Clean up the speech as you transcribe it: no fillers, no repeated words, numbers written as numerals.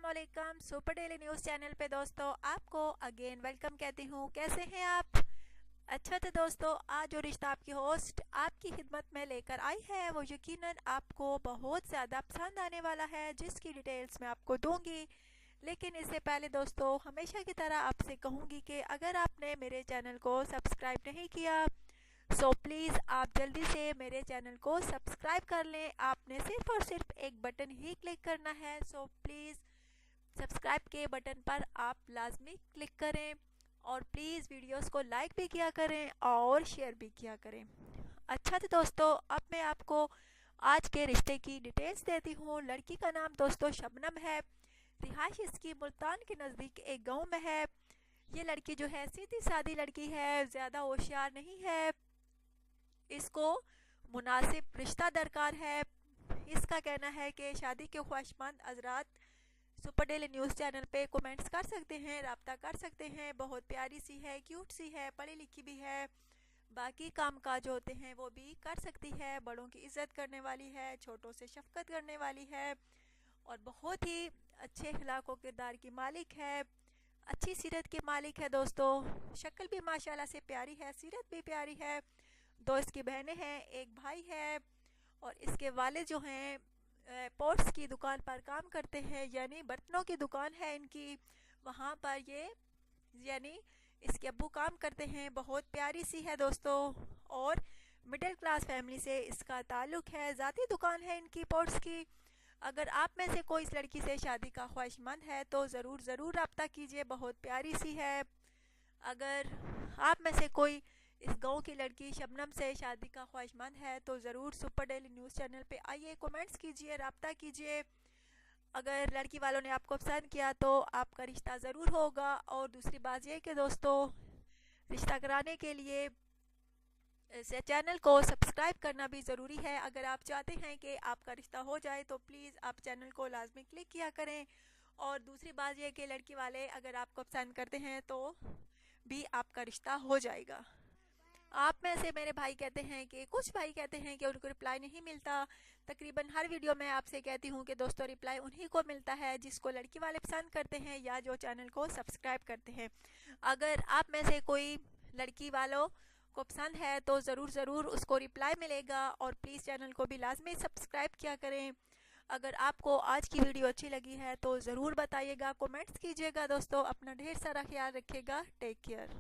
अस्सलामुअलैकुम super daily news channel पे दोस्तों आपको अगेन वेलकम कहती हूँ। कैसे हैं आप? अच्छा तो दोस्तों, आज जो रिश्ता आपकी होस्ट आपकी खिदमत में लेकर आई है वो यकीनन आपको बहुत ज़्यादा पसंद आने वाला है, जिसकी डिटेल्स मैं आपको दूंगी। लेकिन इससे पहले दोस्तों, हमेशा की तरह आपसे कहूँगी कि अगर आपने मेरे चैनल को सब्सक्राइब नहीं किया सो प्लीज़ आप जल्दी से मेरे चैनल को सब्सक्राइब कर लें। आपने सिर्फ और सिर्फ एक बटन ही क्लिक करना है। सो प्लीज़ सब्सक्राइब के बटन पर आप लाजमी क्लिक करें और प्लीज़ वीडियोस को लाइक भी किया करें और शेयर भी किया करें। अच्छा तो दोस्तों, अब मैं आपको आज के रिश्ते की डिटेल्स देती हूँ। लड़की का नाम दोस्तों शबनम है। रिहाइश इसकी मुल्तान के नज़दीक एक गांव में है। ये लड़की जो है सीधी सादी लड़की है, ज़्यादा होशियार नहीं है। इसको मुनासिब रिश्ता दरकार है। इसका कहना है कि शादी के ख्वाहिशमंद हजरात सुपर डेली न्यूज़ चैनल पे कमेंट्स कर सकते हैं, रब्ता कर सकते हैं। बहुत प्यारी सी है, क्यूट सी है, पढ़ी लिखी भी है, बाकी काम काज होते हैं वो भी कर सकती है। बड़ों की इज्जत करने वाली है, छोटों से शफकत करने वाली है और बहुत ही अच्छे अखलाक व किरदार की मालिक है। अच्छी सीरत की मालिक है दोस्तों। शक्ल भी माशाल्लाह से प्यारी है, सीरत भी प्यारी है। दो इसकी बहनें हैं, एक भाई है और इसके वालिद जो हैं पोर्ट्स की दुकान पर काम करते हैं, यानी बर्तनों की दुकान है इनकी। वहाँ पर ये यानी इसके अब्बू काम करते हैं। बहुत प्यारी सी है दोस्तों और मिडिल क्लास फैमिली से इसका ताल्लुक है। ज़ाती दुकान है इनकी पोर्ट्स की। अगर आप में से कोई इस लड़की से शादी का ख्वाहिशमंद है तो ज़रूर रब्ता कीजिए, बहुत प्यारी सी है। अगर आप में से कोई इस गांव की लड़की शबनम से शादी का ख्वाहिशमंद है तो ज़रूर सुपर डेली न्यूज़ चैनल पे आइए, कमेंट्स कीजिए, रब्ता कीजिए। अगर लड़की वालों ने आपको पसंद किया तो आपका रिश्ता ज़रूर होगा। और दूसरी बात यह कि दोस्तों, रिश्ता कराने के लिए इस चैनल को सब्सक्राइब करना भी ज़रूरी है। अगर आप चाहते हैं कि आपका रिश्ता हो जाए तो प्लीज़ आप चैनल को लाजमी क्लिक किया करें। और दूसरी बात यह कि लड़की वाले अगर आपको पसंद करते हैं तो भी आपका रिश्ता हो जाएगा। आप में से मेरे भाई कहते हैं कि कुछ भाई कहते हैं कि उनको रिप्लाई नहीं मिलता। तकरीबन हर वीडियो में आपसे कहती हूँ कि दोस्तों रिप्लाई उन्हीं को मिलता है जिसको लड़की वाले पसंद करते हैं या जो चैनल को सब्सक्राइब करते हैं। अगर आप में से कोई लड़की वालों को पसंद है तो ज़रूर उसको रिप्लाई मिलेगा और प्लीज़ चैनल को भी लाजमी सब्सक्राइब किया करें। अगर आपको आज की वीडियो अच्छी लगी है तो ज़रूर बताइएगा, कमेंट्स कीजिएगा। दोस्तों अपना ढेर सारा ख्याल रखिएगा। Take care.